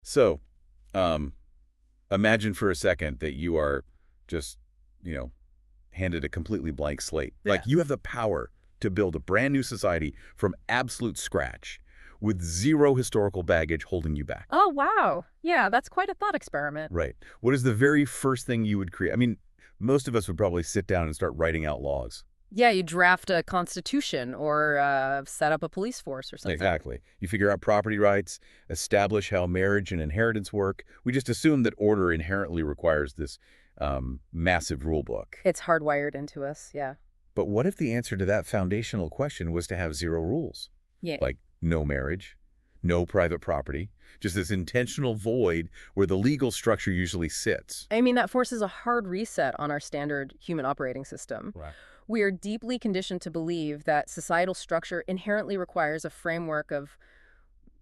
So, um, imagine for a second that you are just, you know, handed a completely blank slate. Yeah. Like you have the power to build a brand new society from absolute scratch with zero historical baggage holding you back. Oh, wow. Yeah, that's quite a thought experiment. Right. What is the very first thing you would create? I mean, most of us would probably sit down and start writing out laws. Yeah, you draft a constitution or set up a police force or something. Exactly. You figure out property rights, establish how marriage and inheritance work. We just assume that order inherently requires this massive rule book. It's hardwired into us, yeah. But what if the answer to that foundational question was to have zero rules? Yeah. Like no marriage, no private property, just this intentional void where the legal structure usually sits. I mean, that forces a hard reset on our standard human operating system. Right. We are deeply conditioned to believe that societal structure inherently requires a framework of,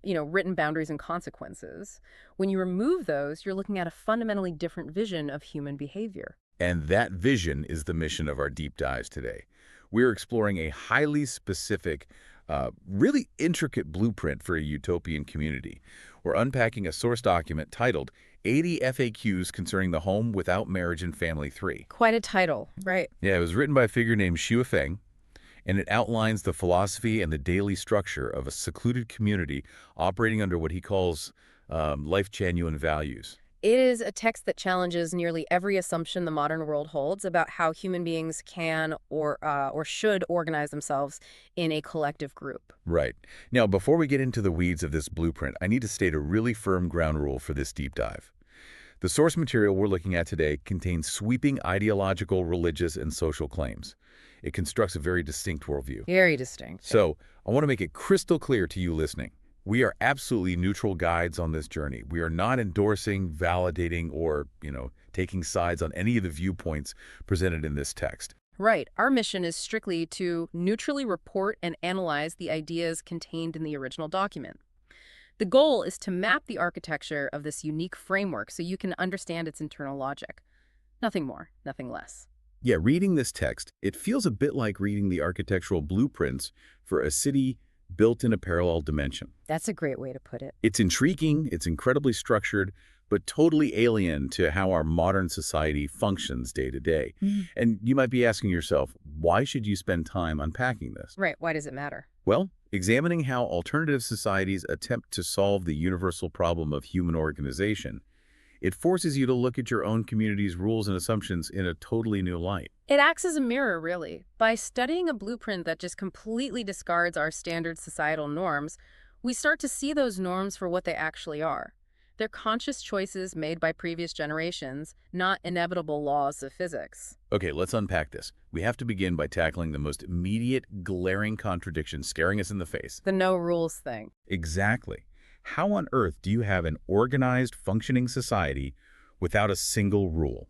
written boundaries and consequences. When you remove those, you're looking at a fundamentally different vision of human behavior. And that vision is the mission of our deep dives today. We're exploring a highly specific, really intricate blueprint for a utopian community. We're unpacking a source document titled 80 FAQs Concerning the Home Without Marriage and Family 3. Quite a title, right? Yeah, it was written by a figure named Xu Feng, and it outlines the philosophy and the daily structure of a secluded community operating under what he calls Lifechanyuan values. It is a text that challenges nearly every assumption the modern world holds about how human beings can or should organize themselves in a collective group. Right. Now, before we get into the weeds of this blueprint, I need to state a really firm ground rule for this deep dive. The source material we're looking at today contains sweeping ideological, religious, and social claims. It constructs a very distinct worldview. Very distinct. So, I want to make it crystal clear to you listening. We are absolutely neutral guides on this journey. We are not endorsing, validating, or, taking sides on any of the viewpoints presented in this text. Right. Our mission is strictly to neutrally report and analyze the ideas contained in the original document. The goal is to map the architecture of this unique framework so you can understand its internal logic. Nothing more, nothing less. Yeah, reading this text, it feels a bit like reading the architectural blueprints for a city built in a parallel dimension. That's a great way to put it. It's intriguing, it's incredibly structured, but totally alien to how our modern society functions day to day. And you might be asking yourself, why should you spend time unpacking this? Right. Why does it matter? Well, examining how alternative societies attempt to solve the universal problem of human organization, it forces you to look at your own community's rules and assumptions in a totally new light. It acts as a mirror, really. By studying a blueprint that just completely discards our standard societal norms, we start to see those norms for what they actually are. They're conscious choices made by previous generations, not inevitable laws of physics. Okay, let's unpack this. We have to begin by tackling the most immediate, glaring contradiction staring us in the face. The no rules thing. Exactly. How on earth do you have an organized, functioning society without a single rule?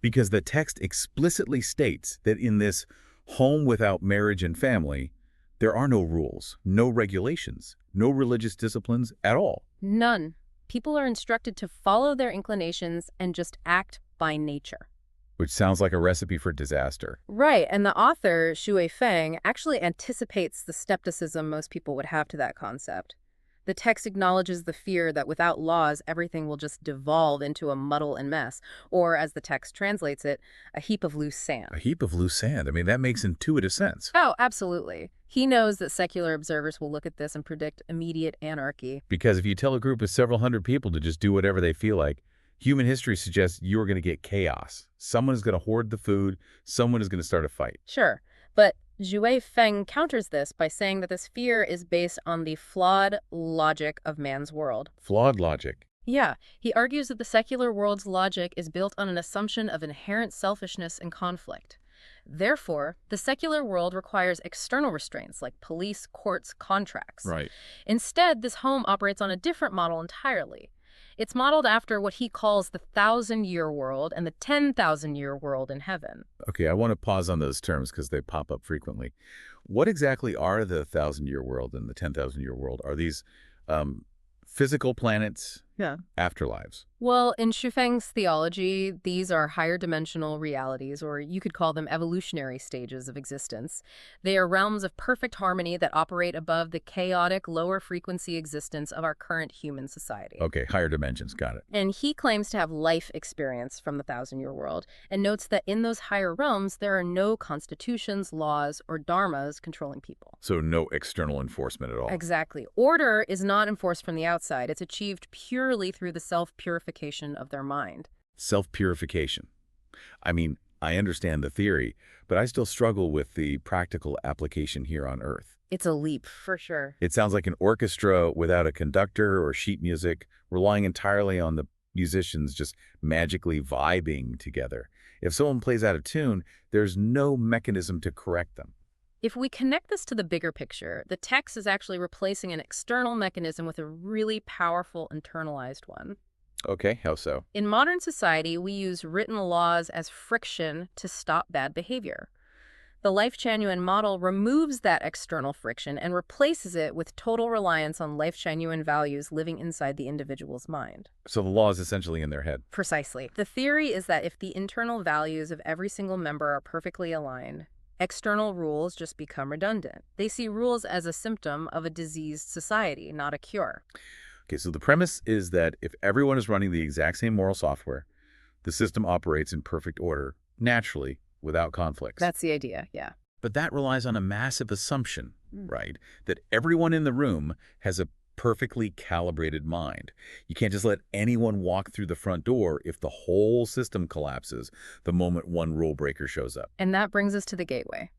Because the text explicitly states that in this home without marriage and family, there are no rules, no regulations, no religious disciplines at all. None. People are instructed to follow their inclinations and just act by nature. Which sounds like a recipe for disaster. Right, and the author, Xu Feng, actually anticipates the skepticism most people would have to that concept. The text acknowledges the fear that without laws, everything will just devolve into a muddle and mess, or as the text translates it, a heap of loose sand. A heap of loose sand. I mean, that makes intuitive sense. Oh, absolutely. He knows that secular observers will look at this and predict immediate anarchy. Because if you tell a group of several hundred people to just do whatever they feel like, human history suggests you're going to get chaos. Someone is going to hoard the food. Someone is going to start a fight. Sure, but Xu Feng counters this by saying that this fear is based on the flawed logic of man's world. Flawed logic. Yeah, he argues that the secular world's logic is built on an assumption of inherent selfishness and conflict. Therefore, the secular world requires external restraints like police, courts, contracts. Right. Instead, this home operates on a different model entirely. It's modeled after what he calls the 1,000-year world and the 10,000-year world in heaven. Okay, I want to pause on those terms because they pop up frequently. What exactly are the 1,000-year world and the 10,000-year world? Are these physical planets, Yeah. afterlives. Well, in Shufeng's theology, these are higher dimensional realities, or you could call them evolutionary stages of existence. They are realms of perfect harmony that operate above the chaotic, lower frequency existence of our current human society. Okay, higher dimensions, got it. And he claims to have life experience from the thousand-year world, and notes that in those higher realms, there are no constitutions, laws, or dharmas controlling people. So no external enforcement at all. Exactly. Order is not enforced from the outside. It's achieved purely through the self-purification of their mind. Self-purification. I mean, I understand the theory, but I still struggle with the practical application here on Earth. It's a leap, for sure. It sounds like an orchestra without a conductor or sheet music, relying entirely on the musicians just magically vibing together. If someone plays out of tune, there's no mechanism to correct them. If we connect this to the bigger picture, the text is actually replacing an external mechanism with a really powerful internalized one. Okay, how so? In modern society, we use written laws as friction to stop bad behavior. The Lifechanyuan model removes that external friction and replaces it with total reliance on Lifechanyuan values living inside the individual's mind. So the law is essentially in their head. Precisely. The theory is that if the internal values of every single member are perfectly aligned, external rules just become redundant. They see rules as a symptom of a diseased society, not a cure. Okay, so the premise is that if everyone is running the exact same moral software, the system operates in perfect order, naturally, without conflicts. That's the idea, yeah. But that relies on a massive assumption, right? That everyone in the room has a perfectly calibrated mind. You can't just let anyone walk through the front door if the whole system collapses the moment one rule breaker shows up. And that brings us to the gateway.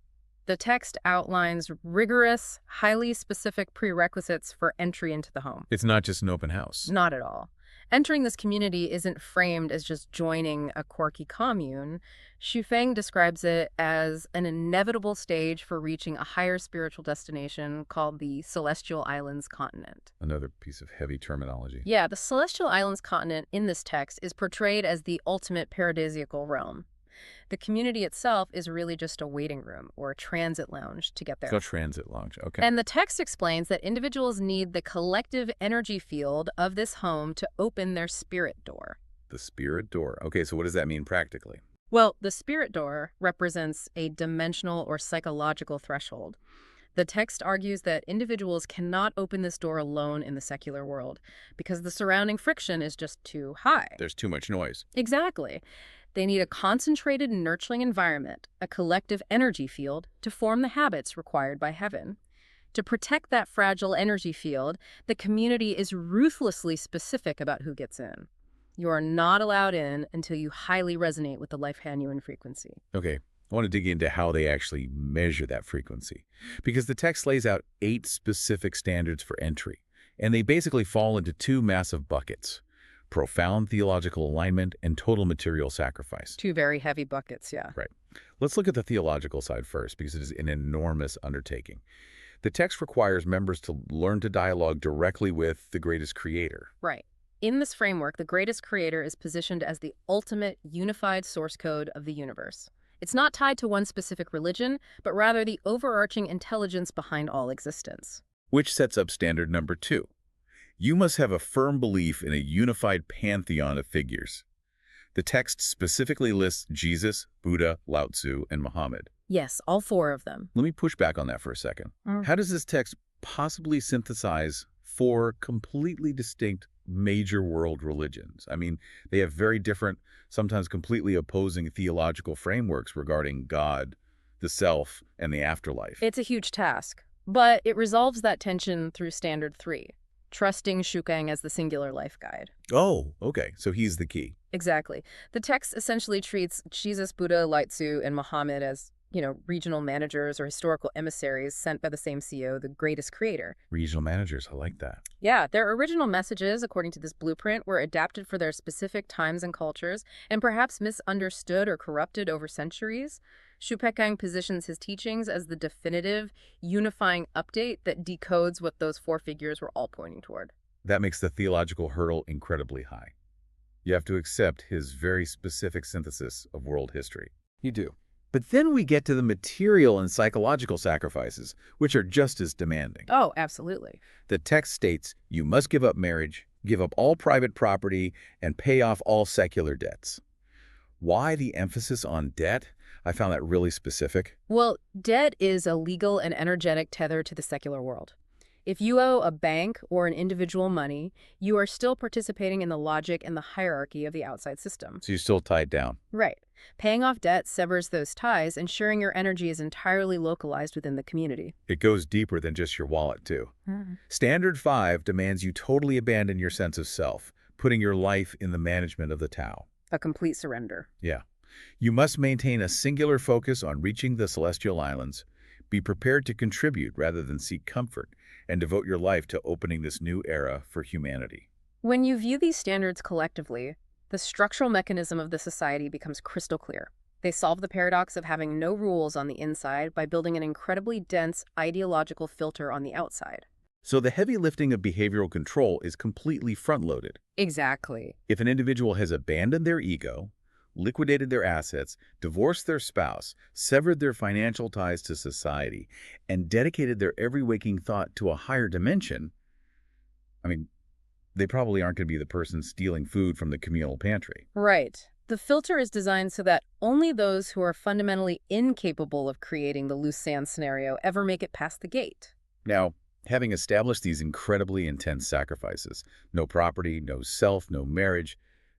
The text outlines rigorous, highly specific prerequisites for entry into the home. It's not just an open house. Not at all. Entering this community isn't framed as just joining a quirky commune. Shufeng describes it as an inevitable stage for reaching a higher spiritual destination called the Celestial Islands continent. Another piece of heavy terminology. Yeah, the Celestial Islands continent in this text is portrayed as the ultimate paradisiacal realm. The community itself is really just a waiting room or a transit lounge to get there. So transit lounge, okay. And the text explains that individuals need the collective energy field of this home to open their spirit door. The spirit door. Okay, so what does that mean practically? Well, the spirit door represents a dimensional or psychological threshold. The text argues that individuals cannot open this door alone in the secular world because the surrounding friction is just too high. There's too much noise. Exactly. They need a concentrated, nurturing environment, a collective energy field, to form the habits required by heaven. To protect that fragile energy field, the community is ruthlessly specific about who gets in. You are not allowed in until you highly resonate with the Lifechanyuan frequency. Okay, I want to dig into how they actually measure that frequency, because the text lays out 8 specific standards for entry, and they basically fall into 2 massive buckets: profound theological alignment and total material sacrifice. 2 very heavy buckets, yeah. Right. Let's look at the theological side first, because it is an enormous undertaking. The text requires members to learn to dialogue directly with the greatest creator. Right. In this framework, the greatest creator is positioned as the ultimate unified source code of the universe. It's not tied to one specific religion, but rather the overarching intelligence behind all existence. Which sets up standard number 2. You must have a firm belief in a unified pantheon of figures. The text specifically lists Jesus, Buddha, Lao Tzu, and Muhammad. Yes, all 4 of them. Let me push back on that for a second. How does this text possibly synthesize 4 completely distinct major world religions? I mean, they have very different, sometimes completely opposing theological frameworks regarding God, the self, and the afterlife. It's a huge task, but it resolves that tension through standard 3. Trusting Shukang as the singular life guide. Oh, okay. So he's the key. Exactly. The text essentially treats Jesus, Buddha, Lao Tzu, and Muhammad as, regional managers or historical emissaries sent by the same CEO, the greatest creator. Regional managers, I like that. Yeah, their original messages, according to this blueprint, were adapted for their specific times and cultures, and perhaps misunderstood or corrupted over centuries. Shu Pekang positions his teachings as the definitive, unifying update that decodes what those 4 figures were all pointing toward. That makes the theological hurdle incredibly high. You have to accept his very specific synthesis of world history. You do. But then we get to the material and psychological sacrifices, which are just as demanding. Oh, absolutely. The text states you must give up marriage, Give up all private property and pay off all secular debts. Why the emphasis on debt? I found that really specific. Well, debt is a legal and energetic tether to the secular world. If you owe a bank or an individual money, you are still participating in the logic and the hierarchy of the outside system. So you're still tied down. Right. Paying off debt severs those ties, ensuring your energy is entirely localized within the community. It goes deeper than just your wallet, too. Standard 5 demands you totally abandon your sense of self, putting your life in the management of the Tao. A complete surrender. Yeah. You must maintain a singular focus on reaching the celestial islands, be prepared to contribute rather than seek comfort, and devote your life to opening this new era for humanity. When you view these standards collectively, the structural mechanism of the society becomes crystal clear. They solve the paradox of having no rules on the inside by building an incredibly dense ideological filter on the outside. So the heavy lifting of behavioral control is completely front-loaded. Exactly. If an individual has abandoned their ego, liquidated their assets, divorced their spouse, severed their financial ties to society, and dedicated their every waking thought to a higher dimension, I mean, they probably aren't going to be the person stealing food from the communal pantry. Right. The filter is designed so that only those who are fundamentally incapable of creating the loose sand scenario ever make it past the gate. Now, having established these incredibly intense sacrifices, no property, no self, no marriage,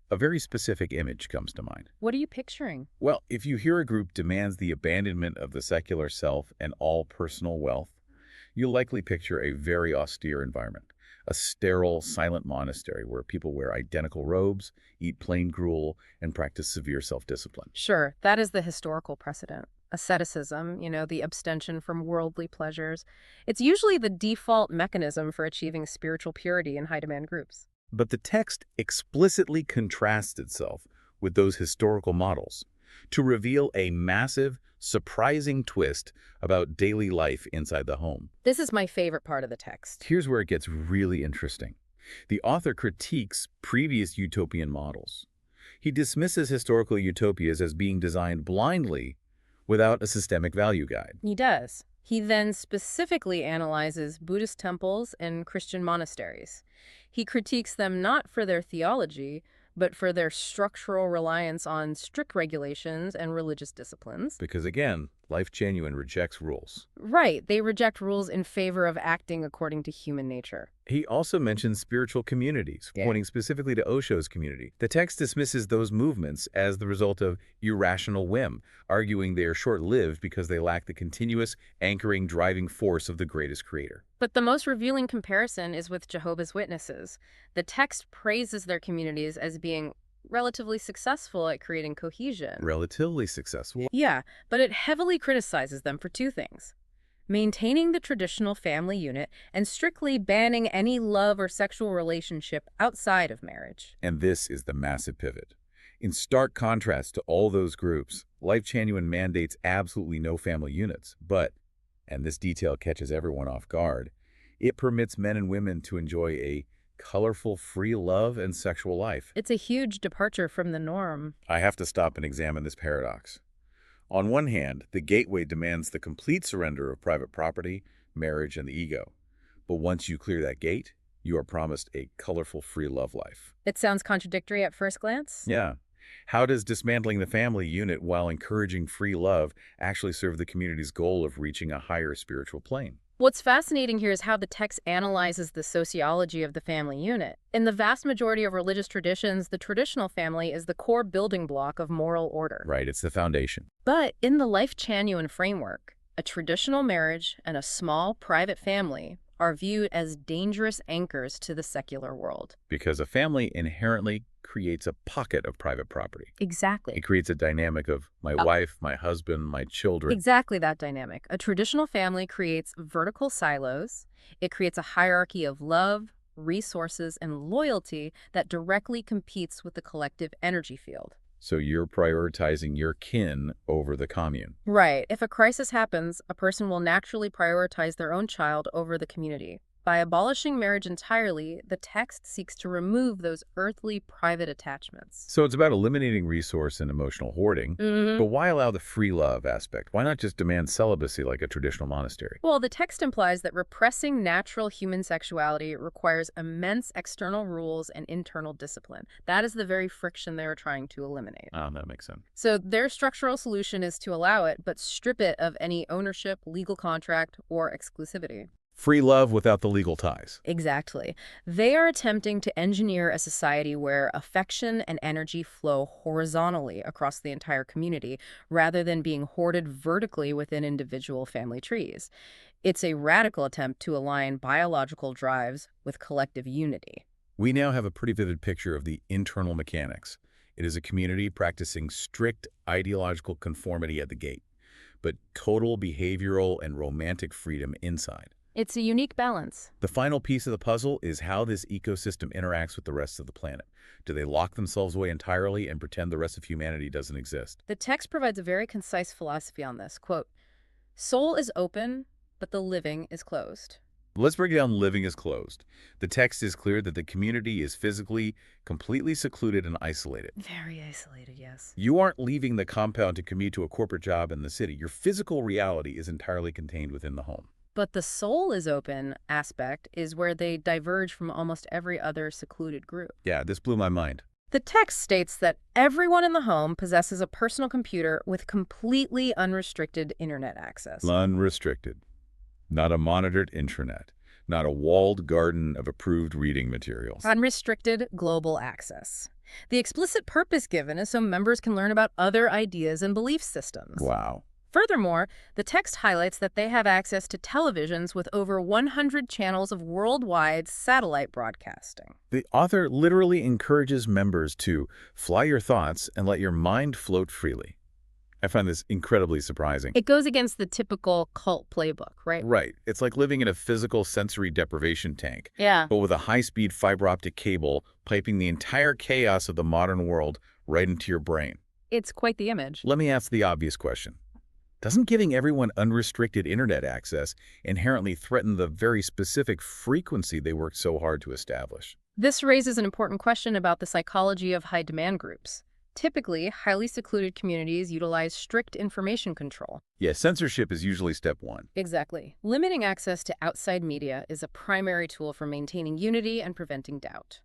a very specific image comes to mind. What are you picturing? Well, if you hear a group demands the abandonment of the secular self and all personal wealth, you'll likely picture a very austere environment, a sterile, silent monastery where people wear identical robes, eat plain gruel, and practice severe self-discipline. Sure, that is the historical precedent. Asceticism, the abstention from worldly pleasures. It's usually the default mechanism for achieving spiritual purity in high-demand groups. But the text explicitly contrasts itself with those historical models to reveal a massive, surprising twist about daily life inside the home. This is my favorite part of the text. Here's where it gets really interesting. The author critiques previous utopian models. He dismisses historical utopias as being designed blindly without a systemic value guide. He does. He then specifically analyzes Buddhist temples and Christian monasteries. He critiques them not for their theology, but for their structural reliance on strict regulations and religious disciplines. Because again, Lifechanyuan rejects rules. Right, they reject rules in favor of acting according to human nature. He also mentions spiritual communities, pointing specifically to Osho's community. The text dismisses those movements as the result of irrational whim, arguing they are short-lived because they lack the continuous, anchoring, driving force of the greatest creator. But the most revealing comparison is with Jehovah's Witnesses. The text praises their communities as being relatively successful at creating cohesion. Relatively successful. Yeah, but it heavily criticizes them for two things: maintaining the traditional family unit and strictly banning any love or sexual relationship outside of marriage. And this is the massive pivot. In stark contrast to all those groups, Lifechanyuan mandates absolutely no family units, but, and this detail catches everyone off guard, it permits men and women to enjoy a colorful, free love and sexual life. It's a huge departure from the norm. I have to stop and examine this paradox. On one hand, the gateway demands the complete surrender of private property, marriage, and the ego. But once you clear that gate, you are promised a colorful, free love life. It sounds contradictory at first glance. Yeah. How does dismantling the family unit while encouraging free love actually serve the community's goal of reaching a higher spiritual plane? What's fascinating here is how the text analyzes the sociology of the family unit. In the vast majority of religious traditions, the traditional family is the core building block of moral order. Right, it's the foundation. But in the Lifechanyuan framework, a traditional marriage and a small private family are viewed as dangerous anchors to the secular world. Because a family inherently creates a pocket of private property. Exactly. It creates a dynamic of my wife, my husband, my children. Exactly that dynamic. A traditional family creates vertical silos. It creates a hierarchy of love, resources, and loyalty that directly competes with the collective energy field. So you're prioritizing your kin over the commune. Right. If a crisis happens, a person will naturally prioritize their own child over the community. By abolishing marriage entirely, the text seeks to remove those earthly private attachments. So it's about eliminating resource and emotional hoarding. But why allow the free love aspect? Why not just demand celibacy like a traditional monastery? Well, the text implies that repressing natural human sexuality requires immense external rules and internal discipline. That is the very friction they are trying to eliminate. Oh, that makes sense. So their structural solution is to allow it, but strip it of any ownership, legal contract, or exclusivity. Free love without the legal ties. Exactly. They are attempting to engineer a society where affection and energy flow horizontally across the entire community rather than being hoarded vertically within individual family trees. It's a radical attempt to align biological drives with collective unity. We now have a pretty vivid picture of the internal mechanics. It is a community practicing strict ideological conformity at the gate, but total behavioral and romantic freedom inside. It's a unique balance. The final piece of the puzzle is how this ecosystem interacts with the rest of the planet. Do they lock themselves away entirely and pretend the rest of humanity doesn't exist? The text provides a very concise philosophy on this. Quote, "Soul is open, but the living is closed." Let's break down living as closed. The text is clear that the community is physically, completely secluded and isolated. Very isolated, yes. You aren't leaving the compound to commute to a corporate job in the city. Your physical reality is entirely contained within the home. But the soul is open aspect is where they diverge from almost every other secluded group. Yeah, this blew my mind. The text states that everyone in the home possesses a personal computer with completely unrestricted internet access. Unrestricted. Not a monitored intranet. Not a walled garden of approved reading materials. Unrestricted global access. The explicit purpose given is so members can learn about other ideas and belief systems. Wow. Furthermore, the text highlights that they have access to televisions with over 100 channels of worldwide satellite broadcasting. The author literally encourages members to fly your thoughts and let your mind float freely. I find this incredibly surprising. It goes against the typical cult playbook, right? Right. It's like living in a physical sensory deprivation tank, Yeah. but with a high-speed fiber optic cable piping the entire chaos of the modern world right into your brain. It's quite the image. Let me ask the obvious question. Doesn't giving everyone unrestricted internet access inherently threaten the very specific frequency they worked so hard to establish? This raises an important question about the psychology of high-demand groups. Typically, highly secluded communities utilize strict information control. Yeah, censorship is usually step one. Exactly. Limiting access to outside media is a primary tool for maintaining unity and preventing doubt.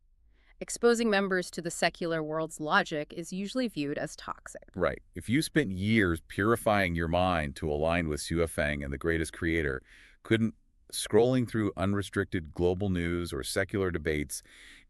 Exposing members to the secular world's logic is usually viewed as toxic. Right. If you spent years purifying your mind to align with Xue Feng and the greatest creator, couldn't scrolling through unrestricted global news or secular debates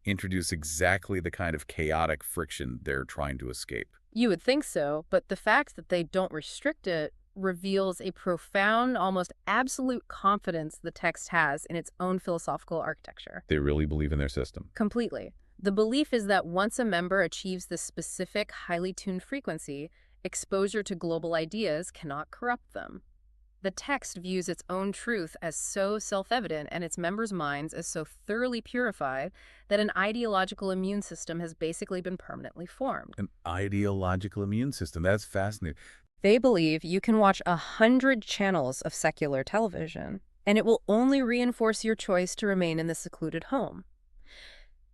introduce exactly the kind of chaotic friction they're trying to escape? You would think so, but the fact that they don't restrict it reveals a profound, almost absolute confidence the text has in its own philosophical architecture. They really believe in their system. Completely. The belief is that once a member achieves this specific, highly tuned frequency, exposure to global ideas cannot corrupt them. The text views its own truth as so self-evident and its members' minds as so thoroughly purified that an ideological immune system has basically been permanently formed. An ideological immune system. That's fascinating. They believe you can watch 100 channels of secular television, and it will only reinforce your choice to remain in the secluded home.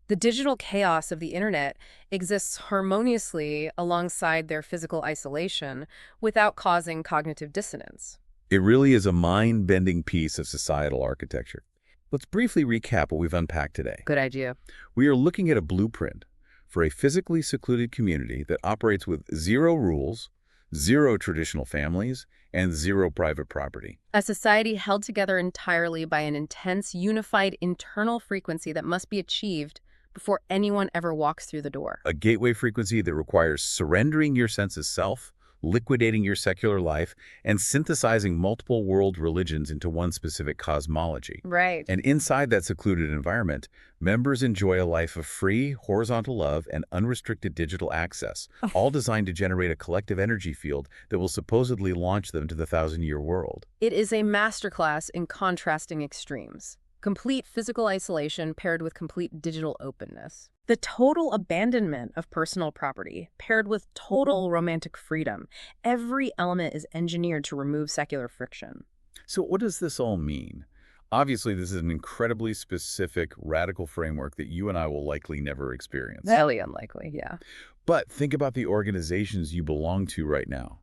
The digital chaos of the internet exists harmoniously alongside their physical isolation without causing cognitive dissonance. It really is a mind-bending piece of societal architecture. Let's briefly recap what we've unpacked today. Good idea. We are looking at a blueprint for a physically secluded community that operates with zero rules, zero traditional families, and zero private property. A society held together entirely by an intense, unified internal frequency that must be achieved before anyone ever walks through the door. A gateway frequency that requires surrendering your sense of self, liquidating your secular life, and synthesizing multiple world religions into one specific cosmology. Right. And inside that secluded environment, members enjoy a life of free, horizontal love and unrestricted digital access, all designed to generate a collective energy field that will supposedly launch them to the 1,000-year world. It is a masterclass in contrasting extremes. Complete physical isolation paired with complete digital openness. The total abandonment of personal property paired with total romantic freedom. Every element is engineered to remove secular friction. So what does this all mean? Obviously, this is an incredibly specific, radical framework that you and I will likely never experience. Highly unlikely, yeah. But think about the organizations you belong to right now.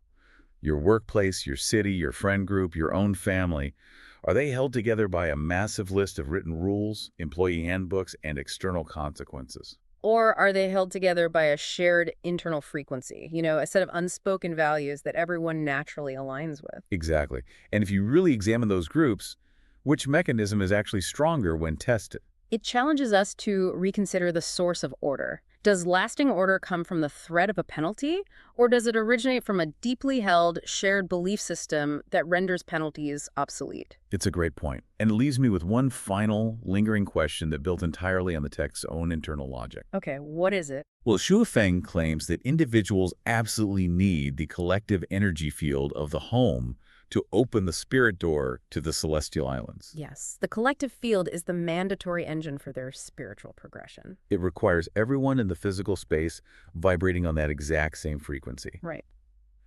Your workplace, your city, your friend group, your own family. Are they held together by a massive list of written rules, employee handbooks, and external consequences? Or are they held together by a shared internal frequency, a set of unspoken values that everyone naturally aligns with? Exactly. And if you really examine those groups, which mechanism is actually stronger when tested? It challenges us to reconsider the source of order. Does lasting order come from the threat of a penalty, or does it originate from a deeply held, shared belief system that renders penalties obsolete? It's a great point, and it leaves me with one final, lingering question that built entirely on the text's own internal logic. Okay, what is it? Well, Xu Feng claims that individuals absolutely need the collective energy field of the home to open the spirit door to the celestial islands. Yes, the collective field is the mandatory engine for their spiritual progression. It requires everyone in the physical space vibrating on that exact same frequency. Right.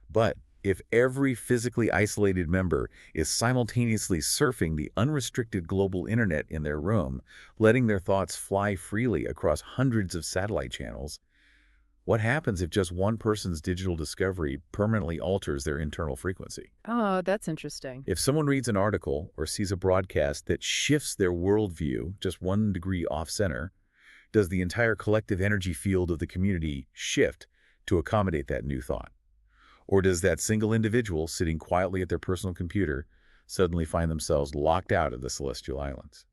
But if every physically isolated member is simultaneously surfing the unrestricted global internet in their room, letting their thoughts fly freely across hundreds of satellite channels, what happens if just one person's digital discovery permanently alters their internal frequency? Oh, that's interesting. If someone reads an article or sees a broadcast that shifts their worldview just 1 degree off-center, does the entire collective energy field of the community shift to accommodate that new thought? Or does that single individual sitting quietly at their personal computer suddenly find themselves locked out of the celestial islands?